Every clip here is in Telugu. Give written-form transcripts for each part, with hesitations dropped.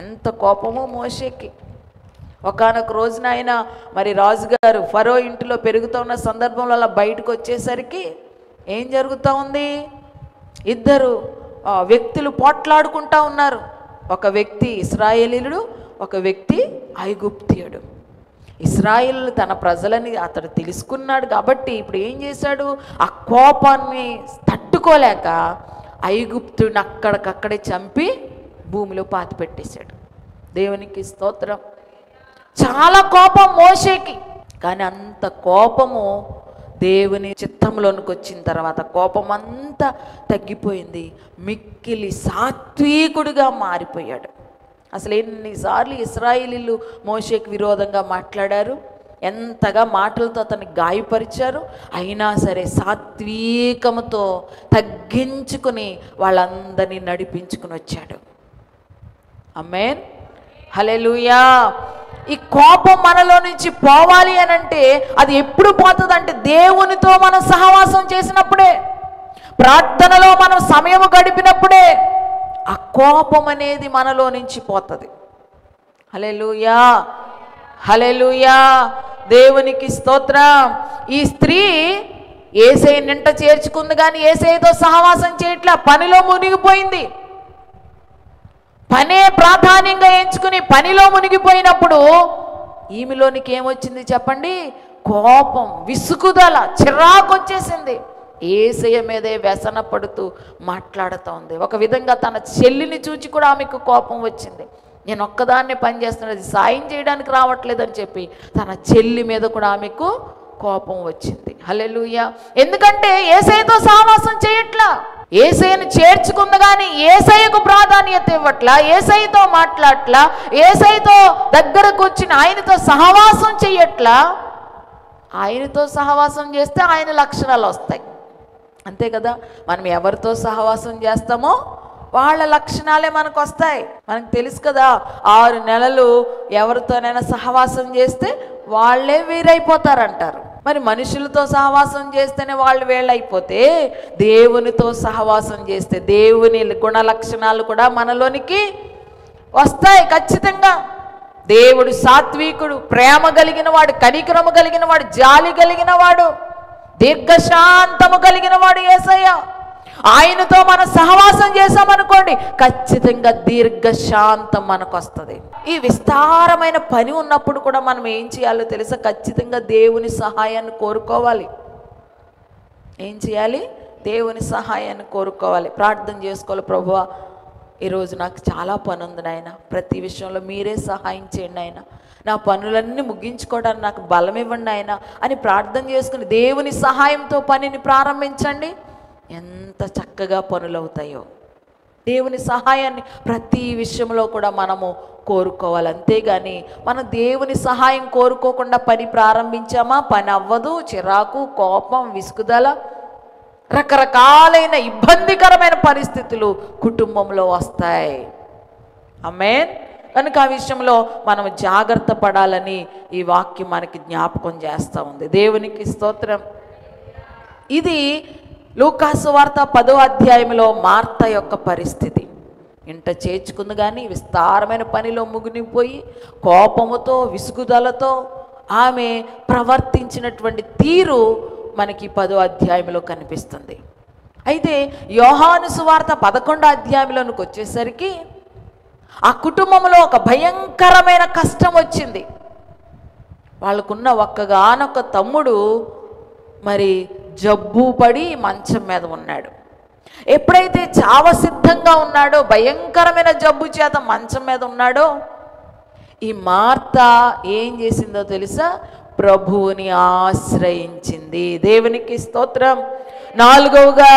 ఎంత కోపమో మోషేకి. ఒకానొక రోజున ఆయన మరి రాజుగారు ఫరో ఇంటిలో పెరుగుతూ ఉన్న సందర్భంలో అలా బయటకు వచ్చేసరికి ఏం జరుగుతూ ఉంది? ఇద్దరు వ్యక్తులు పోట్లాడుకుంటా ఉన్నారు. ఒక వ్యక్తి ఇశ్రాయేలీయుడు, ఒక వ్యక్తి ఐగుప్తీయుడు. ఇశ్రాయేలు తన ప్రజలని అతడు తెలుసుకున్నాడు కాబట్టి ఇప్పుడు ఏం చేశాడు? ఆ కోపాన్ని తట్టుకోలేక ఐగుప్తుడిని అక్కడికక్కడే చంపి భూమిలో పాతి పెట్టేశాడు. దేవునికి స్తోత్రం. చాలా కోపం మోషేకి. కానీ అంత కోపము దేవుని చిత్తంలోనికి వచ్చిన తర్వాత కోపం అంతా తగ్గిపోయింది. మిక్కిలి సాత్వికుడిగా మారిపోయాడు. అసలు ఎన్నిసార్లు ఇశ్రాయేలీయులు మోషేకి విరోధంగా మాట్లాడారు, ఎంతగా మాటలతో అతన్ని గాయపరిచారు. అయినా సరే సాత్వికముతో తగ్గించుకుని వాళ్ళందరినీ నడిపించుకుని వచ్చాడు. ఆమేన్, హల్లెలూయా. ఈ కోపం మనలో నుంచి పోవాలి అని అంటే అది ఎప్పుడు పోతుంది అంటే దేవునితో మనం సహవాసం చేసినప్పుడే, ప్రార్థనలో మనం సమయం గడిపినప్పుడే ఆ కోపం అనేది మనలో నుంచి పోతుంది. హల్లెలూయా, హల్లెలూయా, దేవునికి స్తోత్రం. ఈ స్త్రీ యేసయ్య నింట చేర్చుకుంది కానీ యేసయ్యతో సహవాసం చేయట్లా, పనిలో మునిగిపోయింది. పనే ప్రాధాన్యంగా ఎంచుకుని పనిలో మునిగిపోయినప్పుడు ఈమెలోనికి ఏమొచ్చింది చెప్పండి? కోపం, విసుగుదల, చిరాకు వచ్చేసింది. యేసయ్య మీదే వ్యసన పడుతూ మాట్లాడుతూ ఉంది. ఒక విధంగా తన చెల్లిని చూచి కూడా ఆమెకు కోపం వచ్చింది. నేను ఒక్కదాన్నే పని చేస్తున్నది, సాయం చేయడానికి రావట్లేదని చెప్పి తన చెల్లి మీద కూడా ఆమెకు కోపం వచ్చింది. హల్లెలూయా. ఎందుకంటే యేసయ్యతో సహవాసం చేయట్లా, యేసయ్యను చేర్చుకుంది కానీ యేసయ్యకు ప్రాధాన్యత ఇవ్వట్లా, యేసయ్యతో మాట్లాడట్లా, యేసయ్యతో దగ్గర కూర్చుని ఆయనతో సహవాసం చెయ్యట్లా. ఆయనతో సహవాసం చేస్తే ఆయన లక్షణాలు వస్తాయి, అంతే కదా. మనం ఎవరితో సహవాసం చేస్తామో వాళ్ళ లక్షణాలే మనకు వస్తాయి. మనకు తెలుసు కదా, 6 నెలలు ఎవరితోనైనా సహవాసం చేస్తే వాళ్ళే వీరైపోతారంటారు. మరి మనుషులతో సహవాసం చేస్తేనే వాళ్ళు వేళ్ళైపోతే దేవునితో సహవాసం చేస్తే దేవుని గుణ లక్షణాలు కూడా మనలోనికి వస్తాయి ఖచ్చితంగా. దేవుడు సాత్వికుడు, ప్రేమ కలిగిన వాడు, కనికరము కలిగిన వాడు, జాలి కలిగిన వాడు, దీర్ఘశాంతము కలిగిన వాడు యేసయ్య. ఆయనతో మనం సహవాసం చేసామనుకోండి ఖచ్చితంగా దీర్ఘశాంతం మనకు వస్తుంది. ఈ విస్తారమైన పని ఉన్నప్పుడు కూడా మనం ఏం చేయాలో తెలుసా? ఖచ్చితంగా దేవుని సహాయాన్ని కోరుకోవాలి. ఏం చేయాలి? దేవుని సహాయాన్ని కోరుకోవాలి, ప్రార్థన చేసుకోవాలి. ప్రభువా, ఈరోజు నాకు చాలా పని ఉంది నాయన, ప్రతి విషయంలో మీరే సహాయం చేయండి ఆయన, నా పనులన్నీ ముగించుకోవడానికి నాకు బలం ఇవ్వండి ఆయన అని ప్రార్థన చేసుకుని దేవుని సహాయంతో పనిని ప్రారంభించండి. ఎంత చక్కగా పనులు అవుతాయో. దేవుని సహాయాన్ని ప్రతి విషయంలో కూడా మనము కోరుకోవాలి. అంతేగాని మనం దేవుని సహాయం కోరుకోకుండా పని ప్రారంభించామా పని అవ్వదు. చిరాకు, కోపం, విసుగుదల, రకరకాలైన ఇబ్బందికరమైన పరిస్థితులు కుటుంబంలో వస్తాయి. ఆమేన్. కనుక ఆ విషయంలో మనం జాగ్రత్త పడాలని ఈ వాక్యం మనకి జ్ఞాపకం చేస్తూ ఉంది. దేవునికి స్తోత్రం. ఇది లూకాసు వార్త 10వ అధ్యాయంలో మార్త యొక్క పరిస్థితి. ఇంట చేర్చుకుంది కానీ విస్తారమైన పనిలో మునిగిపోయి కోపముతో, విసుగుదలతో ఆమె ప్రవర్తించినటువంటి తీరు మనకి 10వ అధ్యాయంలో కనిపిస్తుంది. అయితే యోహాను సువార్త 11వ అధ్యాయంలోనికి వచ్చేసరికి ఆ కుటుంబంలో ఒక భయంకరమైన కష్టం వచ్చింది. వాళ్ళకున్న ఒక్కగానొక్క తమ్ముడు మరి జబ్బు పడి మంచం మీద ఉన్నాడు. ఎప్పుడైతే చావసిద్ధంగా ఉన్నాడో, భయంకరమైన జబ్బు చేత మంచం మీద ఉన్నాడో, ఈ మార్త ఏం చేసిందో తెలుసా? ప్రభువుని ఆశ్రయించింది. దేవునికి స్తోత్రం. 4వగా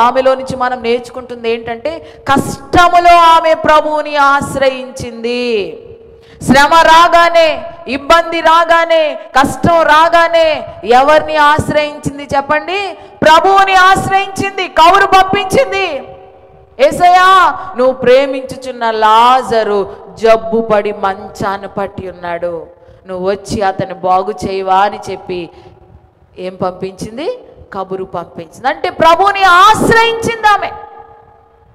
ఆమెలో నుంచి మనం నేర్చుకుంటుంది ఏంటంటే కష్టములో ఆమె ప్రభువుని ఆశ్రయించింది. శ్రమ రాగానే, ఇబ్బంది రాగానే, కష్టం రాగానే ఎవరిని ఆశ్రయించింది చెప్పండి? ప్రభువుని ఆశ్రయించింది. కౌరు పంపించింది. యేసయ్యా, నువ్వు ప్రేమించుచున్న లాజరు జబ్బు పడి మంచాన్ని పట్టి ఉన్నాడు, నువ్వు వచ్చి అతన్ని బాగు చేయవా అని చెప్పి ఏం పంపించింది? కబురు పంపించింది. అంటే ప్రభువుని ఆశ్రయించింది ఆమె.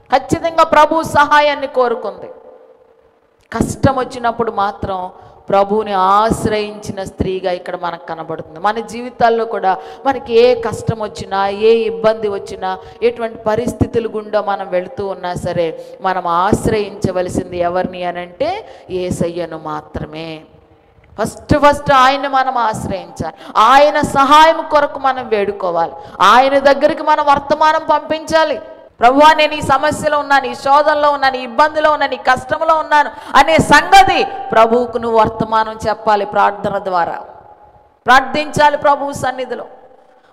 ఖచ్చితంగా ప్రభు సహాయాన్ని కోరుకుంది. కష్టం వచ్చినప్పుడు మాత్రం ప్రభువుని ఆశ్రయించిన స్త్రీగా ఇక్కడ మనకు కనబడుతుంది. మన జీవితాల్లో కూడా మనకి ఏ కష్టం వచ్చినా, ఏ ఇబ్బంది వచ్చినా, ఎటువంటి పరిస్థితుల గుండా మనం వెళుతూ ఉన్నా సరే మనం ఆశ్రయించవలసింది ఎవరిని అనంటే యేసయ్యను మాత్రమే. ఫస్ట్ ఆయన్ని మనం ఆశ్రయించాలి. ఆయన సహాయం కొరకు మనం వేడుకోవాలి. ఆయన దగ్గరికి మనం వర్తమానం పంపించాలి. ప్రభువా, నేను ఈ సమస్యలో ఉన్నాను, ఈ శోధనలో ఉన్నాను, ఈ ఇబ్బందిలో ఉన్నాను, ఈ కష్టంలో ఉన్నాను అనే సంగతి ప్రభువుకు నువ్వు వర్తమానం చెప్పాలి. ప్రార్థన ద్వారా ప్రార్థించాలి ప్రభువు సన్నిధిలో.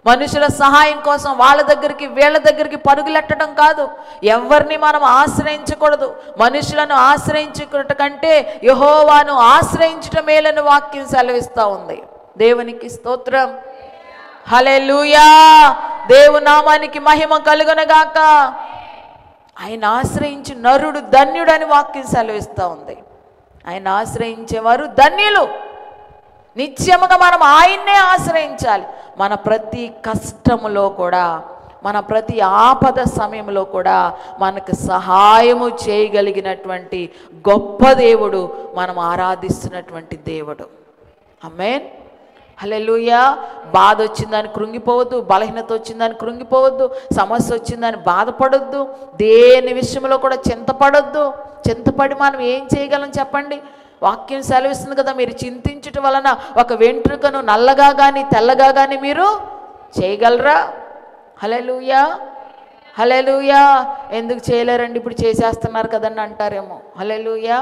మనుషుల సహాయం కోసం వాళ్ళ దగ్గరికి వీళ్ళ దగ్గరికి పరుగులెట్టడం కాదు. ఎవరిని మనం ఆశ్రయించకూడదు. మనుషులను ఆశ్రయించుకుట కంటే యెహోవాను ఆశ్రయించటం మేలని వాక్యం సెలవిస్తూ ఉంది. దేవునికి స్తోత్రం. హల్లెలూయా. దేవుని నామానికి మహిమ కలుగునగాక. ఆయన ఆశ్రయించి నరుడు ధన్యుడని వాక్యం సెలవిస్తూ ఉంది. ఆయన ఆశ్రయించేవారు ధన్యులు. నిత్యముగా మనం ఆయన్నే ఆశ్రయించాలి. మన ప్రతి కష్టములో కూడా, మన ప్రతి ఆపద సమయంలో కూడా మనకు సహాయము చేయగలిగినటువంటి గొప్ప దేవుడు మనం ఆరాధిస్తున్నటువంటి దేవుడు. ఆమేన్. హల్లెలూయా. బాధ వచ్చిందని కృంగిపోవద్దు, బలహీనత వచ్చిందని కృంగిపోవద్దు, సమస్య వచ్చిందని బాధపడొద్దు, దేని విషయంలో కూడా చింతపడొద్దు. చింతపడి మనం ఏం చేయగలం చెప్పండి? వాక్యం సెలవిస్తుంది కదా, మీరు చింతించటం వలన ఒక వెంట్రుకను నల్లగా కానీ తెల్లగా కానీ మీరు చేయగలరా? హల్లెలూయా. హల్లెలూయా. ఎందుకు చేయలేరండి, ఇప్పుడు చేసేస్తున్నారు కదండి అంటారేమో. హల్లెలూయా.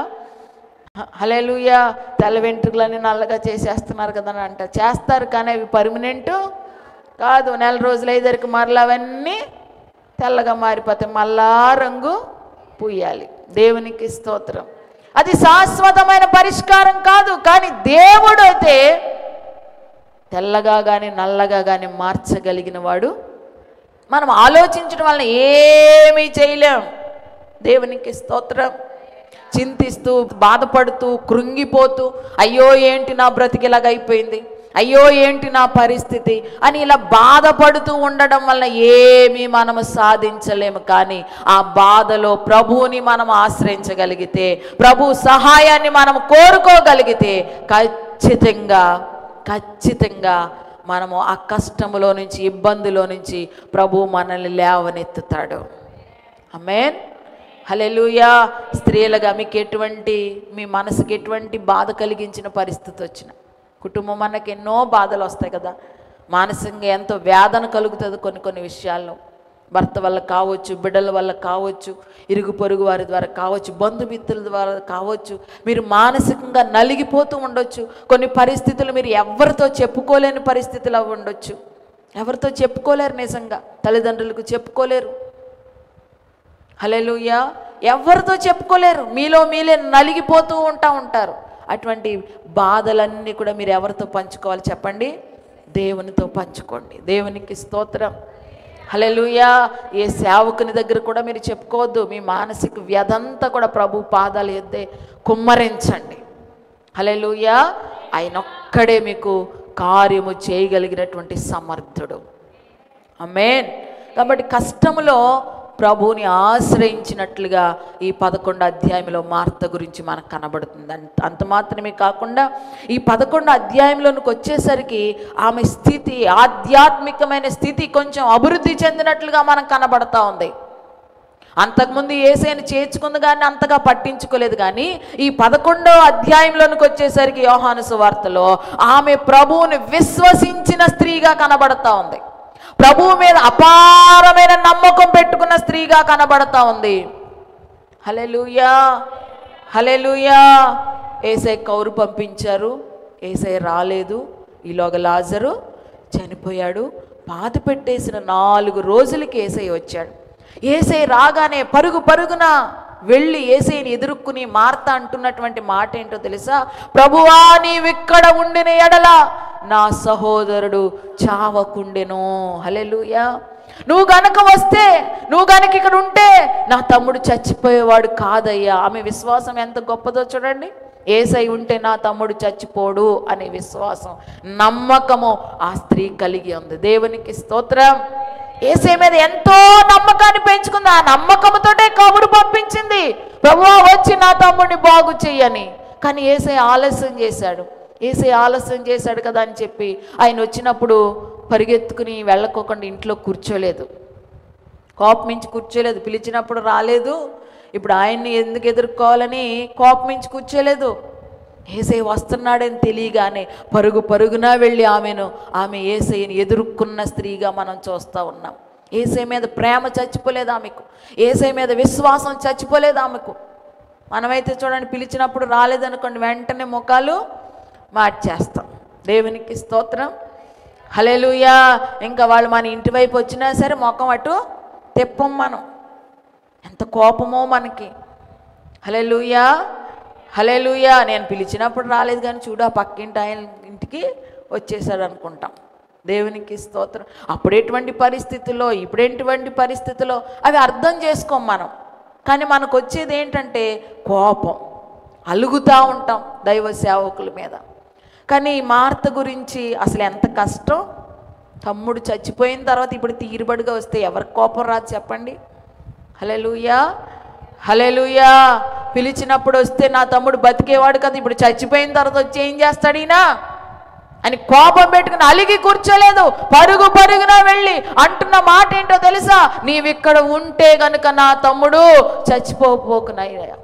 హల్లెలూయా. తెల్ల వెంట్రుకలన్నీ నల్లగా చేసేస్తున్నారు కదని అంటారు. చేస్తారు, కానీ అవి పర్మనెంట్ కాదు. నెల రోజులు అయ్యేసరికి మరలా అవన్నీ తెల్లగా మారిపోతాయి, మళ్ళా రంగు పూయాలి. దేవునికి స్తోత్రం. అది శాశ్వతమైన పరిష్కారం కాదు. కానీ దేవుడు అయితే తెల్లగా కానీ నల్లగా కానీ మార్చగలిగిన వాడు. మనం ఆలోచించడం వలన ఏమీ చేయలేం. దేవునికి స్తోత్రం. చింతిస్తూ, బాధపడుతూ, కృంగిపోతూ, అయ్యో ఏంటి నా బ్రతికిలాగా అయిపోయింది, అయ్యో ఏంటి నా పరిస్థితి అని ఇలా బాధపడుతూ ఉండడం వల్ల ఏమీ మనము సాధించలేము. కానీ ఆ బాధలో ప్రభువుని మనం ఆశ్రయించగలిగితే, ప్రభు సహాయాన్ని మనం కోరుకోగలిగితే ఖచ్చితంగా మనము ఆ కష్టములో నుంచి, ఇబ్బందిలో నుంచి ప్రభు మనల్ని లేవనెత్తుతాడు. ఆమేన్. హల్లెలూయా. స్త్రీలుగా మీకు ఎటువంటి, మీ మనసుకి ఎటువంటి బాధ కలిగించిన పరిస్థితి వచ్చిన, కుటుంబం మనకి ఎన్నో బాధలు వస్తాయి కదా, మానసికంగా ఎంతో వేదన కలుగుతుంది కొన్ని విషయాల్లో. భర్త వల్ల కావచ్చు, బిడ్డల వల్ల కావచ్చు, ఇరుగు పొరుగు వారి ద్వారా కావచ్చు, బంధుమిత్రుల ద్వారా కావచ్చు. మీరు మానసికంగా నలిగిపోతూ ఉండొచ్చు. కొన్ని పరిస్థితులు మీరు ఎవరితో చెప్పుకోలేని పరిస్థితులు అవి ఉండొచ్చు. ఎవరితో చెప్పుకోలేరు, నిజంగా తల్లిదండ్రులకు చెప్పుకోలేరు. హల్లెలూయా. ఎవరితో చెప్పుకోలేరు, మీరే నలిగిపోతూ ఉంటారు. అటువంటి బాధలన్నీ కూడా మీరు ఎవరితో పంచుకోవాలి చెప్పండి? దేవునితో పంచుకోండి. దేవునికి స్తోత్రం. హల్లెలూయా. ఏ సేవకుని దగ్గర కూడా మీరు చెప్పుకోవద్దు. మీ మానసిక వ్యధంతా కూడా ప్రభు పాదాలు ఎత్తే కుమ్మరించండి. హల్లెలూయా. ఆయన ఒక్కడే మీకు కార్యము చేయగలిగినటువంటి సమర్థుడు. ఆమేన్. కాబట్టి కష్టములో ప్రభువుని ఆశ్రయించినట్లుగా ఈ 11వ అధ్యాయంలో మార్త గురించి మనకు కనబడుతుంది. అంత మాత్రమే కాకుండా ఈ 11వ అధ్యాయంలోనికి వచ్చేసరికి ఆమె స్థితి, ఆధ్యాత్మికమైన స్థితి కొంచెం అభివృద్ధి చెందినట్లుగా మనకు కనబడతా ఉంది. అంతకుముందు యేసయ్యను చేర్చుకుంది కానీ అంతగా పట్టించుకోలేదు. కానీ ఈ 11వ అధ్యాయంలోనికి వచ్చేసరికి యోహాను సువార్తలో ఆమె ప్రభువుని విశ్వసించిన స్త్రీగా కనబడతా ఉంది. ప్రభువు మీద అపారమైన నమ్మకం పెట్టుకున్న స్త్రీగా కనబడతా ఉంది. హల్లెలూయా. హల్లెలూయా. యేసయ్య కౌరు పంపించారు, యేసయ్య రాలేదు. ఈలోగా లాజరు చనిపోయాడు. పాత పెట్టేసిన 4 రోజులకి యేసయ్య వచ్చాడు. యేసయ్య రాగానే పరుగున వెళ్ళి యేసయ్యని ఎదుర్కొని మార్త అంటున్నటువంటి మాట ఏంటో తెలుసా? ప్రభువా, నీవిక్కడ ఉండిన ఎడల నా సహోదరుడు చావకుండెను. హల్లెలూయా. నువ్వు గనక వస్తే, నువ్వు గనక ఇక్కడ ఉంటే నా తమ్ముడు చచ్చిపోయేవాడు కాదయ్యా. ఆమె విశ్వాసం ఎంత గొప్పదో చూడండి. యేసయ్య ఉంటే నా తమ్ముడు చచ్చిపోడు అనే విశ్వాసం, నమ్మకము ఆ స్త్రీ కలిగి ఉంది. దేవునికి స్తోత్రం. యేసయ్య మీద ఎంతో నమ్మకాన్ని పెంచుకుంది. ఆ నమ్మకంతోటే కబురు పంపించింది. ప్రభువా వచ్చి నా తమ్ముడిని బాగు చెయ్యని. కానీ యేసయ్య ఆలస్యం చేశాడు. యేసయ్య ఆలస్యం చేశాడు కదా అని చెప్పి ఆయన వచ్చినప్పుడు పరిగెత్తుకుని వెళ్ళకోకుండా ఇంట్లో కూర్చోలేదు, కోపమించి కూర్చోలేదు. పిలిచినప్పుడు రాలేదు, ఇప్పుడు ఆయన్ని ఎందుకు ఎదుర్కోవాలని కోపమించి కూర్చోలేదు. యేసయ్య వస్తున్నాడని తెలియగానే పరుగు పరుగున వెళ్ళి ఆమె యేసయ్యని ఎదుర్కొన్న స్త్రీగా మనం చూస్తూ ఉన్నాం. యేసయ్య మీద ప్రేమ చచ్చిపోలేదు ఆమెకు, యేసయ్య మీద విశ్వాసం చచ్చిపోలేదు ఆమెకు. మనమైతే చూడండి, పిలిచినప్పుడు రాలేదనుకోండి వెంటనే ముఖాలు మార్చేస్తాం. దేవునికి స్తోత్రం, హల్లెలూయా. ఇంకా వాళ్ళు మన ఇంటి వైపు వచ్చినా సరే ముఖం అటు తిప్పం మనం. ఎంత కోపమో మనకి. హల్లెలూయా, హల్లెలూయా. నేను పిలిచినప్పుడు రాలేదు కానీ చూడు ఆ పక్కింటి ఆయన ఇంటికి వచ్చేసాడు అనుకుంటాం. దేవునికి స్తోత్రం. అప్పుడెటువంటి పరిస్థితుల్లో ఇప్పుడెటువంటి పరిస్థితుల్లో అవి అర్థం చేసుకోం మనం. కానీ మనకు వచ్చేది ఏంటంటే కోపం, అలుగుతూ ఉంటాం దైవ సేవకుల మీద. కానీ మార్త గురించి అసలు ఎంత కష్టం. తమ్ముడు చచ్చిపోయిన తర్వాత ఇప్పుడు తీరుబడిగా వస్తే ఎవరికి కోపం రాదు చెప్పండి. హల్లెలూయా, హల్లెలూయా. పిలిచినప్పుడు వస్తే నా తమ్ముడు బతికేవాడు కదా, ఇప్పుడు చచ్చిపోయిన తర్వాత వచ్చి ఏం చేస్తాడు ఈయన అని కోపం పెట్టుకుని అలిగి కూర్చోలేదు. పరుగు పరుగున వెళ్ళి అంటున్న మాట ఏంటో తెలుసా? నీవిక్కడ ఉంటే గనుక నా తమ్ముడు చచ్చిపోనయ్యా,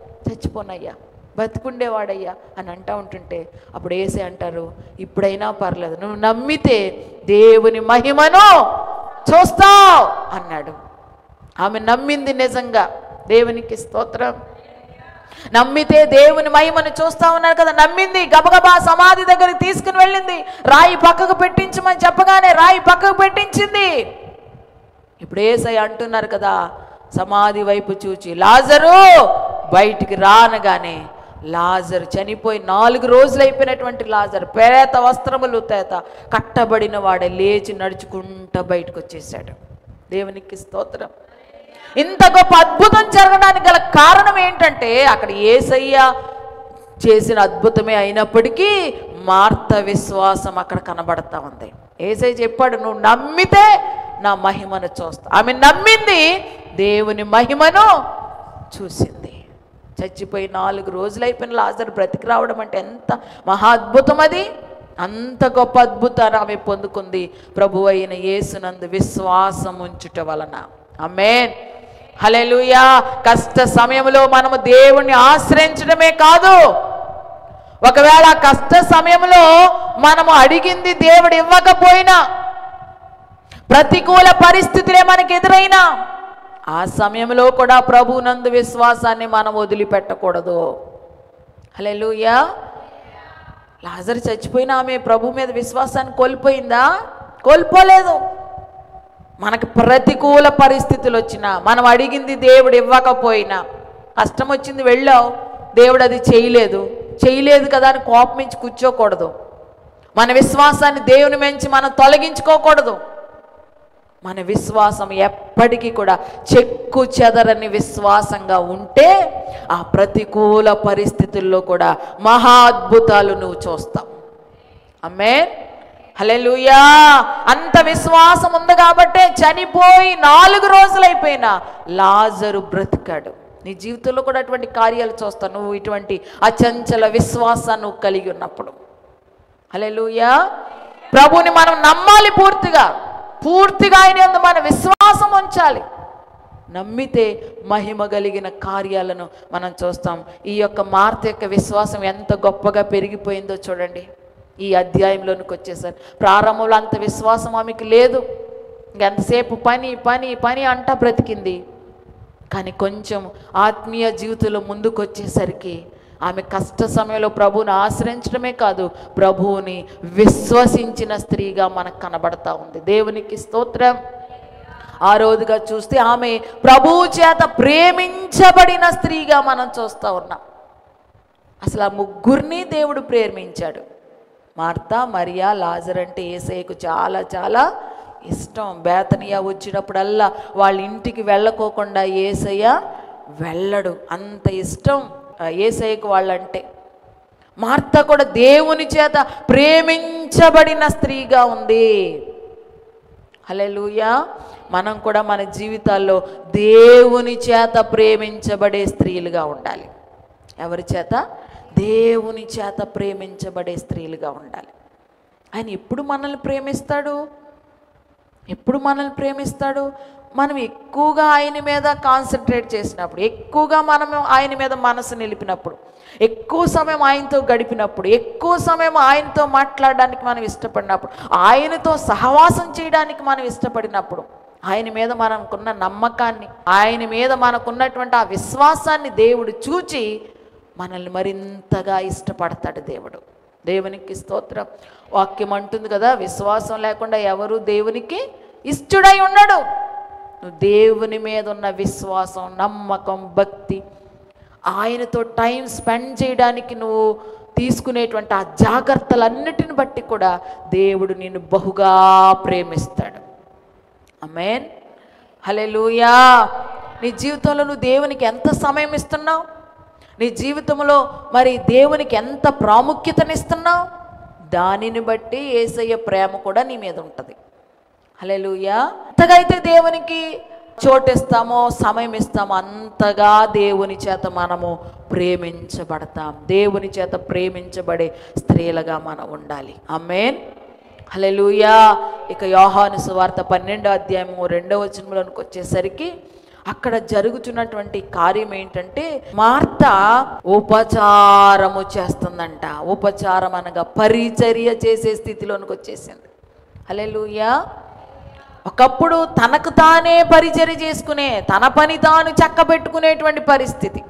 బతుకుండేవాడయ్యా అని అంటూ ఉంటుంటే అప్పుడు యేసయ్య అంటారు, ఇప్పుడైనా పర్లేదు, నువ్వు నమ్మితే దేవుని మహిమను చూస్తావు అన్నాడు. ఆమె నమ్మింది నిజంగా. దేవునికి స్తోత్రం. నమ్మితే దేవుని మహిమను చూస్తా ఉన్నారు కదా, నమ్మింది. గబగబా సమాధి దగ్గరికి తీసుకుని వెళ్ళింది. రాయి పక్కకు పెట్టించమని చెప్పగానే రాయి పక్కకు పెట్టించింది. ఇప్పుడు యేసయ్య అంటున్నారు కదా, సమాధి వైపు చూచి లాజరు బయటికి రానగానే లాజరు చనిపోయి 4 రోజులు అయిపోయినటువంటి లాజరు పేత వస్త్రములు కట్టబడిన వాడే లేచి నడుచుకుంటూ బయటకు వచ్చేసాడు. దేవునికి స్తోత్రం. ఇంత గొప్ప అద్భుతం జరగడానికి గల కారణం ఏంటంటే అక్కడ యేసయ్య చేసిన అద్భుతమే అయినప్పటికీ మార్త విశ్వాసం అక్కడ కనబడతా ఉంది. యేసయ్య చెప్పాడు, నువ్వు నమ్మితే నా మహిమను చూస్తా. ఆమె నమ్మింది, దేవుని మహిమను చూసింది. చచ్చిపోయి 4 రోజులు అయిపోయిన లాజరు బ్రతికి రావడం అంటే ఎంత మహా అద్భుతం అది. అంత గొప్ప అద్భుతాన్ని ఆమె పొందుకుంది ప్రభువు అయిన యేసునందు విశ్వాసం ఉంచుట వలన. ఆమేన్, హల్లెలూయా. కష్ట సమయంలో మనము దేవుణ్ణి ఆశ్రయించడమే కాదు, ఒకవేళ కష్ట సమయంలో మనము అడిగింది దేవుడు ఇవ్వకపోయినా, ప్రతికూల పరిస్థితులే మనకు ఎదురైనా, ఆ సమయంలో కూడా ప్రభువునందు విశ్వాసాన్ని మనం వదిలిపెట్టకూడదు. హల్లెలూయా. లాజరు చచ్చిపోయినా ఆమె ప్రభు మీద విశ్వాసాన్ని కోల్పోయిందా? కోల్పోలేదు. మనకు ప్రతికూల పరిస్థితులు వచ్చినా, మనం అడిగింది దేవుడు ఇవ్వకపోయినా, కష్టం వచ్చింది వెళ్ళావు, దేవుడు అది చేయలేదు కదా అని కోపమించి కూర్చోకూడదు. మన విశ్వాసాన్ని దేవుని మించి మనం తొలగించుకోకూడదు. మన విశ్వాసం ఎప్పటికీ కూడా చెక్కు చెదరని విశ్వాసంగా ఉంటే ఆ ప్రతికూల పరిస్థితుల్లో కూడా మహా అద్భుతాలు నువ్వు చూస్తావు. ఆమేన్, హల్లెలూయా. అంత విశ్వాసం ఉంది కాబట్టే చనిపోయి 4 రోజులు అయిపోయినా లాజరు బ్రతికాడు. నీ జీవితంలో కూడా అటువంటి కార్యాలు చూస్తావు నువ్వు ఇటువంటి అచంచల విశ్వాసాన్ని నువ్వు కలిగి ఉన్నప్పుడు. హల్లెలూయా. ప్రభువుని మనం నమ్మాలి, పూర్తిగా ఆయన యందు మన విశ్వాసం ఉంచాలి. నమ్మితే మహిమ కలిగిన కార్యాలను మనం చూస్తాం. ఈ యొక్క మార్త యొక్క విశ్వాసం ఎంత గొప్పగా పెరిగిపోయిందో చూడండి. ఈ అధ్యాయంలోనికి వచ్చేసరి ప్రారంభంలో అంత విశ్వాసం ఆమెకి లేదు. ఎంతసేపు పని అంటా బ్రతికింది. కానీ కొంచెం ఆత్మీయ జీవితంలో ముందుకు వచ్చేసరికి ఆమె కష్ట సమయంలో ప్రభువుని ఆశ్రయించడమే కాదు, ప్రభువుని విశ్వసించిన స్త్రీగా మనకు కనబడతా ఉంది. దేవునికి స్తోత్రం. ఆ రోజుగా చూస్తే ఆమె ప్రభువు చేత ప్రేమించబడిన స్త్రీగా మనం చూస్తూ ఉన్నాం. అసలు ఆ ముగ్గురిని దేవుడు ప్రేమించాడు. మార్తా, మరియా, లాజరు అంటే యేసయ్యకు చాలా చాలా ఇష్టం. బేతనియా వచ్చినప్పుడల్లా వాళ్ళ ఇంటికి వెళ్ళకోకుండా యేసయ్య వెళ్ళడు, అంత ఇష్టం యేసయ్యకు వాళ్ళంటే. మార్త కూడా దేవుని చేత ప్రేమించబడిన స్త్రీగా ఉంది. హల్లెలూయా. మనం కూడా మన జీవితాల్లో దేవుని చేత ప్రేమించబడే స్త్రీలుగా ఉండాలి. ఎవరి చేత? దేవుని చేత ప్రేమించబడే స్త్రీలుగా ఉండాలి. ఆయన ఎప్పుడు మనల్ని ప్రేమిస్తాడు? ఎప్పుడు మనల్ని ప్రేమిస్తాడు? మనం ఎక్కువగా ఆయన మీద కాన్సన్ట్రేట్ చేసినప్పుడు, ఎక్కువగా మనం ఆయన మీద మనసు నిలిపినప్పుడు, ఎక్కువ సమయం ఆయనతో గడిపినప్పుడు, ఎక్కువ సమయం ఆయనతో మాట్లాడడానికి మనం ఇష్టపడినప్పుడు, ఆయనతో సహవాసం చేయడానికి మనం ఇష్టపడినప్పుడు, ఆయన మీద మనకున్న నమ్మకాన్ని, ఆయన మీద మనకున్నటువంటి ఆ విశ్వాసాన్ని దేవుడు చూచి మనల్ని మరింతగా ఇష్టపడతాడు దేవుడు. దేవునికి స్తోత్రం. వాక్యం అంటుంది కదా, విశ్వాసం లేకుండా ఎవరు దేవునికి ఇష్టడై ఉన్నాడు. నువ్వు దేవుని మీద ఉన్న విశ్వాసం, నమ్మకం, భక్తి, ఆయనతో టైం స్పెండ్ చేయడానికి నువ్వు తీసుకునేటువంటి ఆ జాగ్రత్తలన్నిటిని బట్టి కూడా దేవుడు నిన్ను బహుగా ప్రేమిస్తాడు. ఆమేన్, హల్లెలూయా. నీ జీవితంలో నువ్వు దేవునికి ఎంత సమయం ఇస్తున్నావు? నీ జీవితంలో మరి దేవునికి ఎంత ప్రాముఖ్యతనిస్తున్నావు? దానిని బట్టి యేసయ్య ప్రేమ కూడా నీ మీద ఉంటుంది. హల్లెలూయా. ఎంతగా అయితే దేవునికి చోటిస్తామో, సమయం ఇస్తామో, అంతగా దేవుని చేత మనము ప్రేమించబడతాం. దేవుని చేత ప్రేమించబడే స్త్రీలుగా మనం ఉండాలి. ఆమేన్, హల్లెలూయా. ఇక యోహాను సువార్త 12వ అధ్యాయము 2వ వచనంలోనికి వచ్చేసరికి అక్కడ జరుగుతున్నటువంటి కార్యం ఏంటంటే, మార్త ఉపచారము చేస్తుందంట. ఉపచారం అనగా పరిచర్య చేసే స్థితిలోనికి వచ్చేసింది. హల్లెలూయా. ఒకప్పుడు తనకు తానే పరిచర్య చేసుకునే, తన పని తాను చక్కబెట్టుకునేటువంటి పరిస్థితి,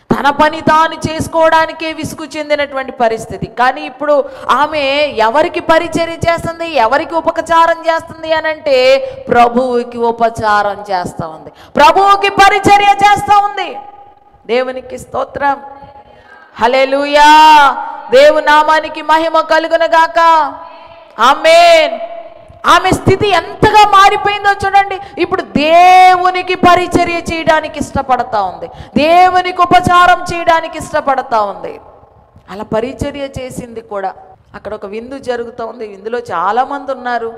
తన పని తాను చేసుకోవడానికే విసుగు చెందినటువంటి పరిస్థితి. కానీ ఇప్పుడు ఆమె ఎవరికి పరిచర్య చేస్తుంది, ఎవరికి ఉపచారం చేస్తుంది అనంటే ప్రభువుకి ఉపచారం చేస్తూ ఉంది, ప్రభువుకి పరిచర్య చేస్తూ ఉంది. దేవునికి స్తోత్రం, హల్లెలూయా. దేవుని నామానికి మహిమ కలుగునుగాక. ఆమేన్. ఆమె స్థితి ఎంతగా మారిపోయిందో చూడండి. ఇప్పుడు దేవునికి పరిచర్య చేయడానికి ఇష్టపడతా ఉంది, దేవునికి ఉపచారం చేయడానికి ఇష్టపడతా ఉంది. అలా పరిచర్య చేసింది కూడా. అక్కడ ఒక విందు జరుగుతూ ఉంది, విందులో చాలామంది ఉన్నారు.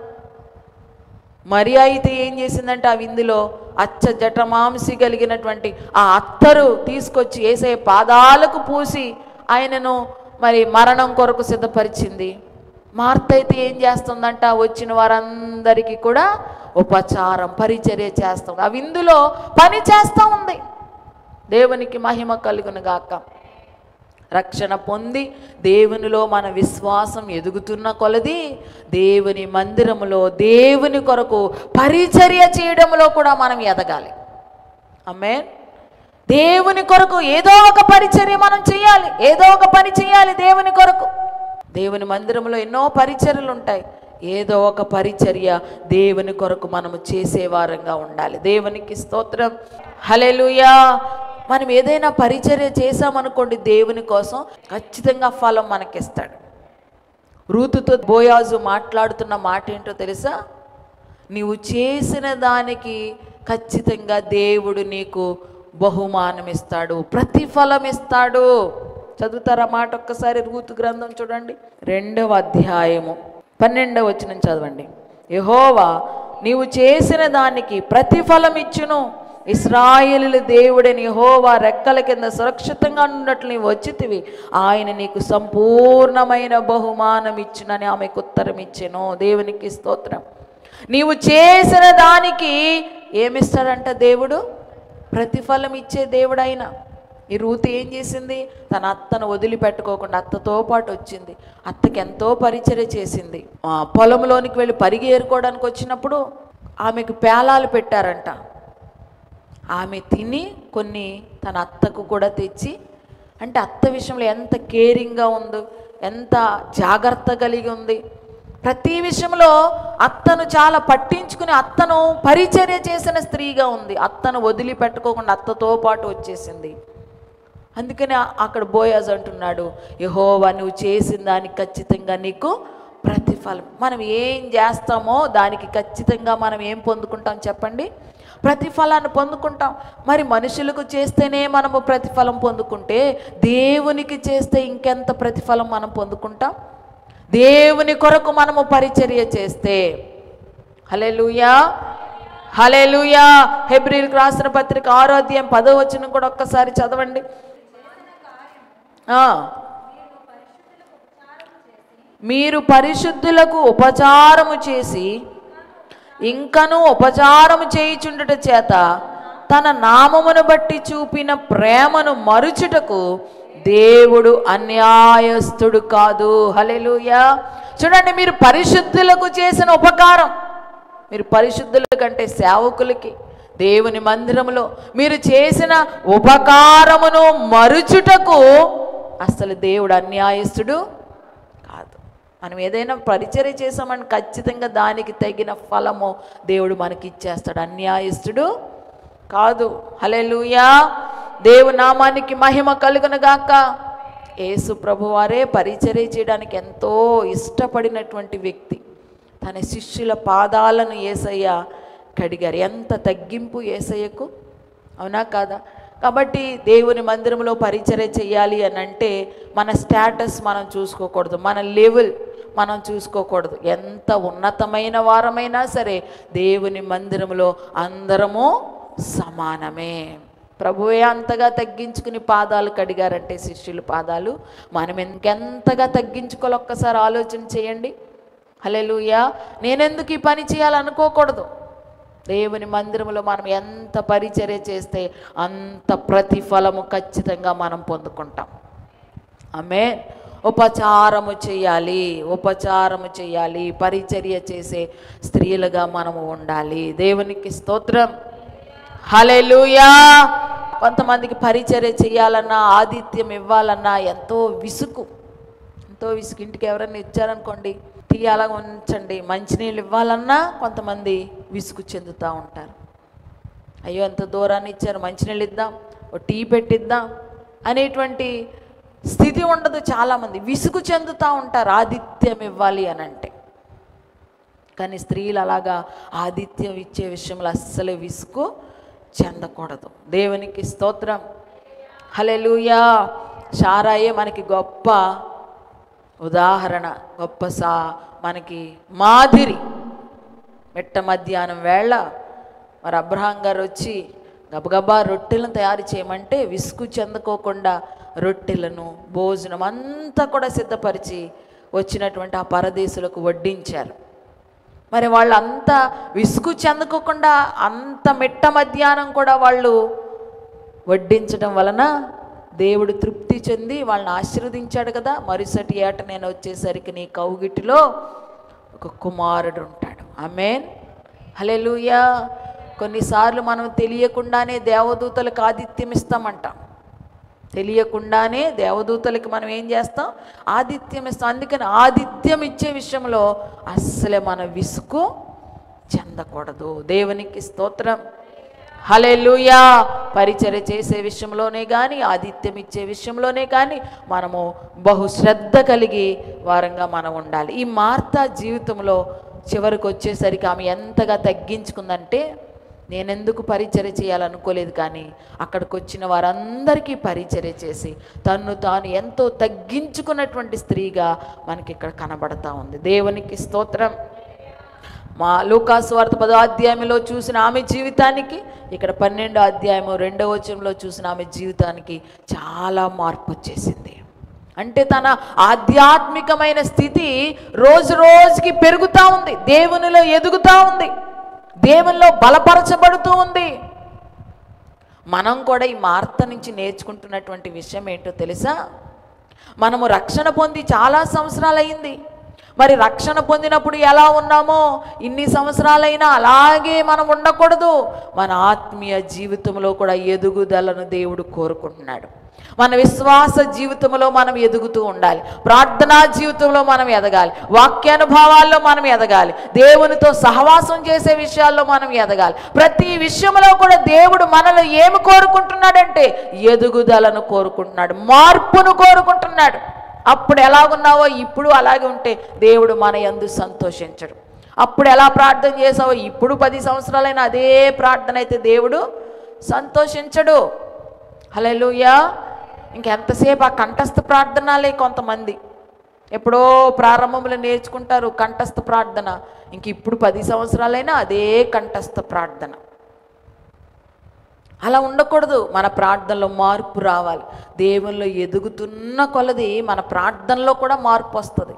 మరియ అయితే ఏం చేసిందంటే, ఆ విందులో అచ్చ జటమాంసి కలిగినటువంటి ఆ అత్తరు తీసుకొచ్చి యేసయ్య పాదాలకు పూసి ఆయనను మరి మరణం కొరకు సిద్ధపరిచింది. మార్త అయితే ఏం చేస్తుందంట, వచ్చిన వారందరికీ కూడా ఉపచారం, పరిచర్య చేస్తుంది, ఆ విందులో పని చేస్తూ ఉంది. దేవునికి మహిమ కలుగునుగాక. రక్షణ పొంది దేవునిలో మన విశ్వాసం ఎదుగుతున్న కొలది దేవుని మందిరములో దేవుని కొరకు పరిచర్య చేయడంలో కూడా మనం ఎదగాలి. ఆమేన్. దేవుని కొరకు ఏదో ఒక పరిచర్య మనం చేయాలి, ఏదో ఒక పని చేయాలి దేవుని కొరకు. దేవుని మందిరంలో ఎన్నో పరిచర్యలు ఉంటాయి, ఏదో ఒక పరిచర్య దేవుని కొరకు మనము చేసేవారంగా ఉండాలి. దేవునికి స్తోత్రం, హల్లెలూయా. మనం ఏదైనా పరిచర్య చేశామనుకోండి దేవుని కోసం, ఖచ్చితంగా ఫలం మనకిస్తాడు. రూతుతో బోయాజు మాట్లాడుతున్న మాట ఏంటో తెలుసా? నీవు చేసిన దానికి ఖచ్చితంగా దేవుడు నీకు బహుమానం ఇస్తాడు, ప్రతిఫలం ఇస్తాడు. చదువుతారా మాట ఒక్కసారి? రూతు గ్రంథం చూడండి, 2వ అధ్యాయము 12వ వచనం చదవండి. యెహోవా నీవు చేసిన దానికి ప్రతిఫలం ఇచ్చును, ఇశ్రాయేలుల దేవుడని యెహోవా రెక్కల కింద సురక్షితంగా ఉన్నట్లు నీవు వచ్చితివి, ఆయన నీకు సంపూర్ణమైన బహుమానం ఇచ్చునని ఆమెకు ఉత్తరం ఇచ్చెను. దేవునికి స్తోత్రం. నీవు చేసిన దానికి ఏమిస్తాడంట దేవుడు? ప్రతిఫలం ఇచ్చే దేవుడు ఆయన. ఈ రూతు ఏం చేసింది? తన అత్తను వదిలిపెట్టుకోకుండా అత్తతో పాటు వచ్చింది, అత్తకి ఎంతో పరిచర్య చేసింది. పొలంలోనికి వెళ్ళి పరిగి ఏరుకోవడానికి వచ్చినప్పుడు ఆమెకు పేలాలు పెట్టారంట. ఆమె తిని కొన్ని తన అత్తకు కూడా తెచ్చి, అంటే అత్త విషయంలో ఎంత కేరింగ్గా ఉందో, ఎంత జాగ్రత్త కలిగి ఉంది. ప్రతి విషయంలో అత్తను చాలా పట్టించుకుని అత్తను పరిచర్య చేసిన స్త్రీగా ఉంది. అత్తను వదిలిపెట్టుకోకుండా అత్తతో పాటు వచ్చేసింది. అందుకని అక్కడ బోయాజు అంటున్నాడు, యెహోవా నువ్వు చేసిన దానికి ఖచ్చితంగా నీకు ప్రతిఫలం. మనం ఏం చేస్తామో దానికి ఖచ్చితంగా మనం ఏం పొందుకుంటాం చెప్పండి? ప్రతిఫలాన్ని పొందుకుంటాం. మరి మనుషులకు చేస్తేనే మనము ప్రతిఫలం పొందుకుంటే, దేవునికి చేస్తే ఇంకెంత ప్రతిఫలం మనం పొందుకుంటాం? దేవుని కొరకు మనము పరిచర్య చేస్తే, హల్లెలూయా, హల్లెలూయా. హెబ్రీయులకు రాసిన పత్రిక 6వ అధ్యాయం 10వ వచనం కూడా ఒక్కసారి చదవండి. మీరు పరిశుద్ధులకు ఉపచారము చేసి ఇంకను ఉపచారము చేయుచుండుట చేత తన నామమును బట్టి చూపిన ప్రేమను మరుచుటకు దేవుడు అన్యాయస్తుడు కాదు. హల్లెలూయా. చూడండి, మీరు పరిశుద్ధులకు చేసిన ఉపకారం, మీరు పరిశుద్ధుల కంటే సేవకులకి దేవుని మందిరంలో మీరు చేసిన ఉపకారమును మరుచుటకు అసలు దేవుడు అన్యాయస్తుడు కాదు. మనం ఏదైనా పరిచర్య చేసామని ఖచ్చితంగా దానికి తగిన ఫలము దేవుడు మనకి ఇచ్చేస్తాడు. అన్యాయస్తుడు కాదు. హల్లెలూయా. దేవుని నామానికి మహిమ కలుగును గాక. యేసు ప్రభువారే పరిచర్య చేయడానికి ఎంతో ఇష్టపడినటువంటి వ్యక్తి. తన శిష్యుల పాదాలను యేసయ్య కడిగారు. ఎంత తగ్గింపు యేసయ్యకు, అవునా కాదా? కాబట్టి దేవుని మందిరంలో పరిచర్య చేయాలి అని అంటే మన స్టేటస్ మనం చూసుకోకూడదు, మన లెవెల్ మనం చూసుకోకూడదు. ఎంత ఉన్నతమైన వారమైనా సరే దేవుని మందిరంలో అందరము సమానమే. ప్రభువే అంతగా తగ్గించుకుని పాదాలు కడిగారంటే శిష్యుల పాదాలు, మనం ఇంకెంతగా తగ్గించుకోవాలి ఒక్కసారి ఆలోచన చేయండి. హల్లెలూయా. నేనెందుకు ఈ పని చేయాలనుకోకూడదు. దేవుని మందిరంలో మనం ఎంత పరిచర్య చేస్తే అంత ప్రతిఫలము ఖచ్చితంగా మనం పొందుకుంటాం. ఆమేన్. ఉపచారము చేయాలి, ఉపచారము చేయాలి. పరిచర్య చేసే స్త్రీలుగా మనము ఉండాలి. దేవునికి స్తోత్రం. హల్లెలూయా. కొంతమందికి పరిచర్య చేయాలన్నా, ఆతిథ్యం ఇవ్వాలన్నా ఎంతో విసుగు. ఇంటికి ఎవరైనా ఇచ్చారనుకోండి, టీ అలా ఉంచండి, మంచినీళ్ళు ఇవ్వాలన్నా కొంతమంది విసుగు చెందుతూ ఉంటారు. అయ్యో ఎంత దూరాన్ని ఇచ్చారు, మంచినీళ్ళు ఇద్దాం, ఓ టీ పెట్టిద్దాం అనేటువంటి స్థితి ఉండదు. చాలామంది విసుగు చెందుతూ ఉంటారు ఆతిథ్యం ఇవ్వాలి అని అంటే. కానీ స్త్రీలు అలాగా ఆతిథ్యం ఇచ్చే విషయంలో అస్సలు విసుగు చెందకూడదు. దేవునికి స్తోత్రం. హల్లెలూయా. శారాయే మనకి గొప్ప ఉదాహరణ, గొప్ప మనకి మాదిరి. మిట్ట మధ్యాహ్నం వేళ మరి అబ్రహాం గారు వచ్చి గబగబా రొట్టెలను తయారు చేయమంటే విసుగు చెందుకోకుండా రొట్టెలను, భోజనం అంతా కూడా సిద్ధపరిచి వచ్చినటువంటి ఆ పరదేశులకు వడ్డించారు. మరి వాళ్ళు అంతా విసుగు చెందుకోకుండా అంత మిట్ట మధ్యాహ్నం కూడా వాళ్ళు వడ్డించడం వలన దేవుడు తృప్తి చెంది వాళ్ళని ఆశీర్వదించాడు కదా. మరుసటి ఏట నేను వచ్చేసరికి నీ కౌగిటిలో ఒక కుమారుడు ఉంటాడు. ఆమేన్. హల్లెలూయా. కొన్నిసార్లు మనం తెలియకుండానే దేవదూతలకు ఆతిథ్యం ఇస్తామంటాం. తెలియకుండానే దేవదూతలకి మనం ఏం చేస్తాం? ఆతిథ్యం ఇస్తాం. అందుకని ఆతిథ్యం ఇచ్చే విషయంలో అస్సలే మనం విసుగు చెందకూడదు. దేవునికి స్తోత్రం. హల్లెలూయా. పరిచర్య చేసే విషయంలోనే కానీ, ఆతిథ్యం ఇచ్చే విషయంలోనే కానీ మనము బహుశ్రద్ధ కలిగి వారంగా మనం ఉండాలి. ఈ మార్తా జీవితంలో చివరికి వచ్చేసరికి ఆమె ఎంతగా తగ్గించుకుందంటే, నేనెందుకు పరిచర్య చేయాలనుకోలేదు, కానీ అక్కడికి వచ్చిన వారందరికీ పరిచర్య చేసి తన్ను తాను ఎంతో తగ్గించుకున్నటువంటి స్త్రీగా మనకి ఇక్కడ కనబడతా ఉంది. దేవునికి స్తోత్రం. మా లూకాసు వార్త 10వ అధ్యాయంలో చూసిన ఆమె జీవితానికి, ఇక్కడ 12వ అధ్యాయము 2వ వచనంలో చూసిన ఆమె జీవితానికి చాలా మార్పు వచ్చేసింది. అంటే తన ఆధ్యాత్మికమైన స్థితి రోజు రోజుకి పెరుగుతూ ఉంది, దేవునిలో ఎదుగుతూ ఉంది, దేవునిలో బలపరచబడుతూ ఉంది. మనం కూడా ఈ మార్త నుంచి నేర్చుకుంటున్నటువంటి విషయం ఏంటో తెలుసా? మనము రక్షణ పొంది చాలా సంవత్సరాలు అయింది. మరి రక్షణ పొందినప్పుడు ఎలా ఉన్నామో ఇన్ని సంవత్సరాలైనా అలాగే మనం ఉండకూడదు. మన ఆత్మీయ జీవితంలో కూడా ఎదుగుదలను దేవుడు కోరుకుంటున్నాడు. మన విశ్వాస జీవితంలో మనం ఎదుగుతూ ఉండాలి, ప్రార్థనా జీవితంలో మనం ఎదగాలి, వాక్యానుభవాల్లో మనం ఎదగాలి, దేవునితో సహవాసం చేసే విషయాల్లో మనం ఎదగాలి. ప్రతి విషయంలో కూడా దేవుడు మనలో ఏమి కోరుకుంటున్నాడంటే ఎదుగుదలను కోరుకుంటున్నాడు, మార్పును కోరుకుంటున్నాడు. అప్పుడు ఎలాగున్నావో ఇప్పుడు అలాగే ఉంటే దేవుడు మన యందు సంతోషించడు. అప్పుడు ఎలా ప్రార్థన చేసావో ఇప్పుడు 10 సంవత్సరాలైనా అదే ప్రార్థన అయితే దేవుడు సంతోషించడు. హల్లెలూయా. ఇంకెంతసేపు ఆ కంఠస్థ ప్రార్థనలే కొంతమంది. ఎప్పుడో ప్రారంభంలో నేర్చుకుంటారు కంఠస్థ ప్రార్థన, ఇంక ఇప్పుడు 10 సంవత్సరాలైనా అదే కంఠస్థ ప్రార్థన. అలా ఉండకూడదు. మన ప్రార్థనలో మార్పు రావాలి. దేవునిలో ఎదుగుతున్న కొలది మన ప్రార్థనలో కూడా మార్పు వస్తుంది.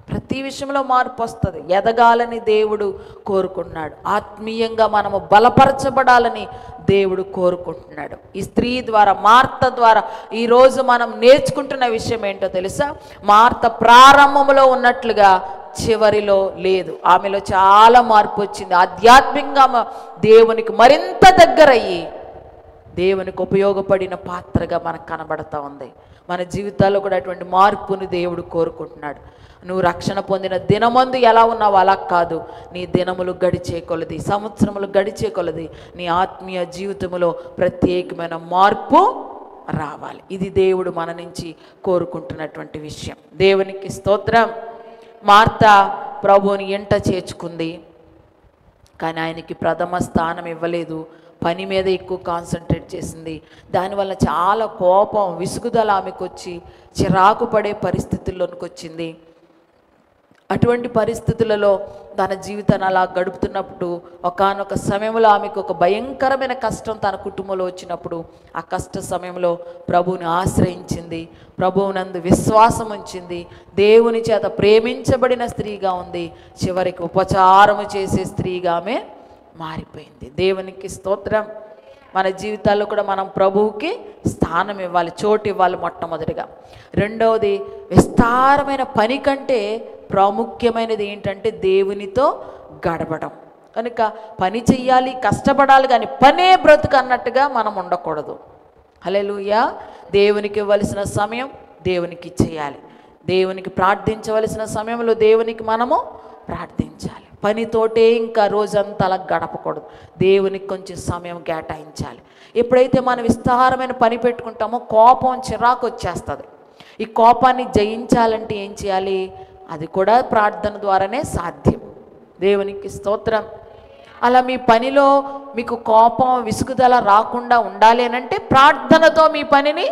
ప్రతి విషయంలో మార్పు వస్తుంది. ఎదగాలని దేవుడు కోరుకుంటున్నాడు. ఆత్మీయంగా మనము బలపరచబడాలని దేవుడు కోరుకుంటున్నాడు. ఈ స్త్రీ ద్వారా, మార్త ద్వారా ఈరోజు మనం నేర్చుకుంటున్న విషయం ఏంటో తెలుసా? మార్త ప్రారంభంలో ఉన్నట్లుగా చివరిలో లేదు. ఆమెలో చాలా మార్పు వచ్చింది. ఆధ్యాత్మికంగా దేవునికి మరింత దగ్గరయ్యి దేవునికి ఉపయోగపడిన పాత్రగా మనకు కనబడతా ఉంది. మన జీవితాల్లో కూడా అటువంటి మార్పుని దేవుడు కోరుకుంటున్నాడు. నువ్వు రక్షణ పొందిన దినమందు ఎలా ఉన్నావు అలా కాదు. నీ దినములు గడిచే కొలది, సంవత్సరములు గడిచే కొలది నీ ఆత్మీయ జీవితంలో ప్రత్యేకమైన మార్పు రావాలి. ఇది దేవుడు మన నుంచి కోరుకుంటున్నటువంటి విషయం. దేవునికి స్తోత్రం. మార్త ప్రభువుని ఎంట చేర్చుకుంది, కానీ ఆయనకి ప్రథమ స్థానం ఇవ్వలేదు. పని మీద ఎక్కువ కాన్సన్ట్రేట్ చేసింది. దానివల్ల చాలా కోపం, విసుగుదల ఆమెకు వచ్చి చిరాకు పడే పరిస్థితుల్లోనికి వచ్చింది. అటువంటి పరిస్థితులలో తన జీవితాన్ని అలా గడుపుతున్నప్పుడు ఒకానొక సమయంలో ఆమెకు ఒక భయంకరమైన కష్టం తన కుటుంబంలో వచ్చినప్పుడు ఆ కష్ట సమయంలో ప్రభువుని ఆశ్రయించింది. ప్రభువునందు విశ్వాసం ఉంచింది. దేవుని చేత ప్రేమించబడిన స్త్రీగా ఉంది. చివరికి ఉపచారము చేసే స్త్రీగా ఆమె మారిపోయింది. దేవునికి స్తోత్రం. మన జీవితాల్లో కూడా మనం ప్రభువుకి స్థానం ఇవ్వాలి, చోటు ఇవ్వాలి మొట్టమొదటిగా. రెండవది, విస్తారమైన పని కంటే ప్రాముఖ్యమైనది ఏంటంటే దేవునితో గడపడం. కనుక పని చెయ్యాలి, కష్టపడాలి, కానీ పనే బ్రతుకు అన్నట్టుగా మనం ఉండకూడదు. హల్లెలూయా. దేవునికి ఇవ్వాల్సిన సమయం దేవునికి ఇచ్చేయాలి. దేవునికి ప్రార్థించవలసిన సమయంలో దేవునికి మనము ప్రార్థించాలి. పనితోటే ఇంకా రోజంతా అలా గడపకూడదు. దేవునికి కొంచెం సమయం కేటాయించాలి. ఎప్పుడైతే మనం విస్తారమైన పని పెట్టుకుంటామో కోపం, చిరాకు వచ్చేస్తుంది. ఈ కోపాన్ని జయించాలంటే ఏం చేయాలి? అది కూడా ప్రార్థన ద్వారానే సాధ్యం. దేవునికి స్తోత్రం. అలా మీ పనిలో మీకు కోపం, విసుగుదల రాకుండా ఉండాలి అనంటే ప్రార్థనతో మీ పనిని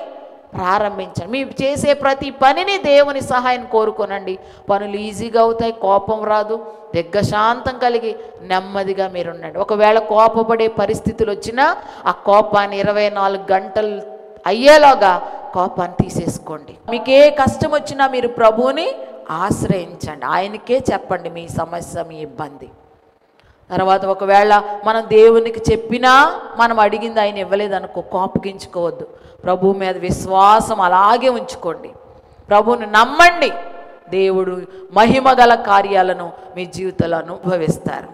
ప్రారంభించండి. మీరు చేసే ప్రతి పనిని దేవుని సహాయం కోరుకోనండి. పనులు ఈజీగా అవుతాయి, కోపం రాదు. దీర్ఘశాంతం కలిగి నెమ్మదిగా మీరు ఉండండి. ఒకవేళ కోపపడే పరిస్థితులు వచ్చినా ఆ కోపాన్ని 24 గంటలు అయ్యేలాగా కోపాన్ని తీసేసుకోండి. మీకు ఏ కష్టం వచ్చినా మీరు ప్రభువుని ఆశ్రయించండి. ఆయనకే చెప్పండి మీ సమస్య, మీ ఇబ్బంది. తర్వాత ఒకవేళ మనం దేవునికి చెప్పినా మనం అడిగింది ఆయన ఇవ్వలేదనుకో, కోపగించుకోవద్దు. ప్రభువు మీద విశ్వాసం అలాగే ఉంచుకోండి. ప్రభువుని నమ్మండి. దేవుడు మహిమగల కార్యాలను మీ జీవితంలో అనుభవిస్తారు.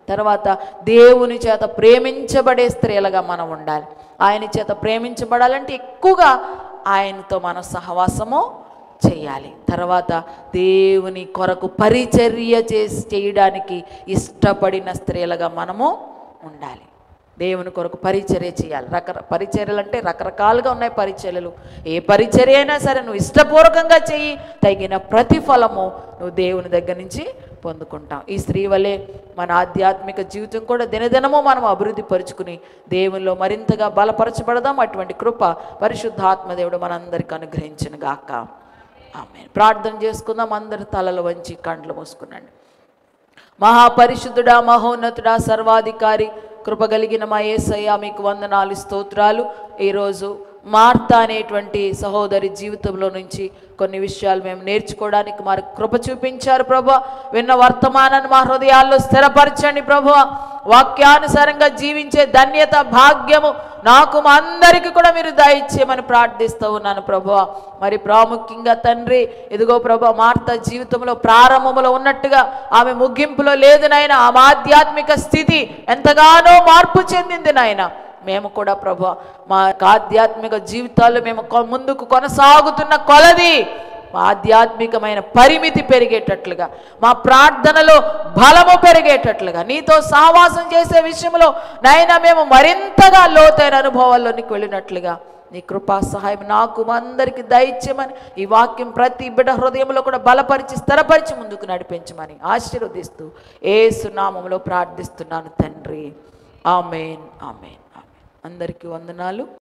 తర్వాత దేవుని చేత ప్రేమించబడే స్త్రీలుగా మనం ఉండాలి. ఆయన చేత ప్రేమించబడాలంటే ఎక్కువగా ఆయనతో మనం సహవాసము చేయాలి. తర్వాత దేవుని కొరకు పరిచర్య చేయడానికి ఇష్టపడిన స్త్రీలుగా మనము ఉండాలి. దేవుని కొరకు పరిచర్య చేయాలి. పరిచర్యలు అంటే రకరకాలుగా ఉన్నాయి పరిచర్యలు. ఏ పరిచర్య అయినా సరే నువ్వు ఇష్టపూర్వకంగా చెయ్యి, తగిన ప్రతిఫలము నువ్వు దేవుని దగ్గర నుంచి పొందుకుంటావు. ఈ స్త్రీ వలె మన ఆధ్యాత్మిక జీవితం కూడా దినదినము మనం అభివృద్ధి పరుచుకుని దేవునిలో మరింతగా బలపరచబడదాం. అటువంటి కృప పరిశుద్ధాత్మదేవుడు మనందరికీ అనుగ్రహించును గాక. ఆమేన్. ప్రార్థన చేసుకుందాం. అందరి తలలు వంచి కండ్లు మూసుకునండి. మహాపరిశుద్ధుడా, మహోన్నతుడా, సర్వాధికారి, కృపగలిగిన మా యేసయ్య మీకు వందనాలు, స్తోత్రాలు. ఈరోజు మార్త అనేటువంటి సహోదరి జీవితంలో నుంచి కొన్ని విషయాలు మేము నేర్చుకోవడానికి మరి కృప చూపించారు ప్రభువా. విన్న వర్తమానాన్ని మా హృదయాల్లో స్థిరపరచండి ప్రభువా. వాక్యానుసారంగా జీవించే ధన్యత, భాగ్యము నాకు మా అందరికీ కూడా మీరు దయచేయమని ప్రార్థిస్తూ ఉన్నాను ప్రభువా. మరి ప్రాముఖ్యంగా తండ్రి, ఇదిగో ప్రభువా, మార్త జీవితంలో ప్రారంభంలో ఉన్నట్టుగా ఆమె ముగింపులో లేదు నాయన. ఆమె ఆధ్యాత్మిక స్థితి ఎంతగానో మార్పు చెందింది నాయన. మేము కూడా ప్రభువా మా ఆధ్యాత్మిక జీవితాల్లో మేము ముందుకు కొనసాగుతున్న కొలది మా ఆధ్యాత్మికమైన పరిమితి పెరిగేటట్లుగా, మా ప్రార్థనలో బలము పెరిగేటట్లుగా, నీతో సహవాసం చేసే విషయంలో నాయన మేము మరింతగా లోతైన అనుభవాల్లోనికి వెళ్ళినట్లుగా నీ కృపా సహాయం నాకు మా అందరికీ దయచేయమని, ఈ వాక్యం ప్రతి బిడ్డ హృదయంలో కూడా బలపరిచి స్థిరపరిచి ముందుకు నడిపించమని ఆశీర్వదిస్తూ యేసు నామములో ప్రార్థిస్తున్నాను తండ్రి. ఆమేన్, ఆమేన్, ఆమేన్. అందరికీ వందనాలు.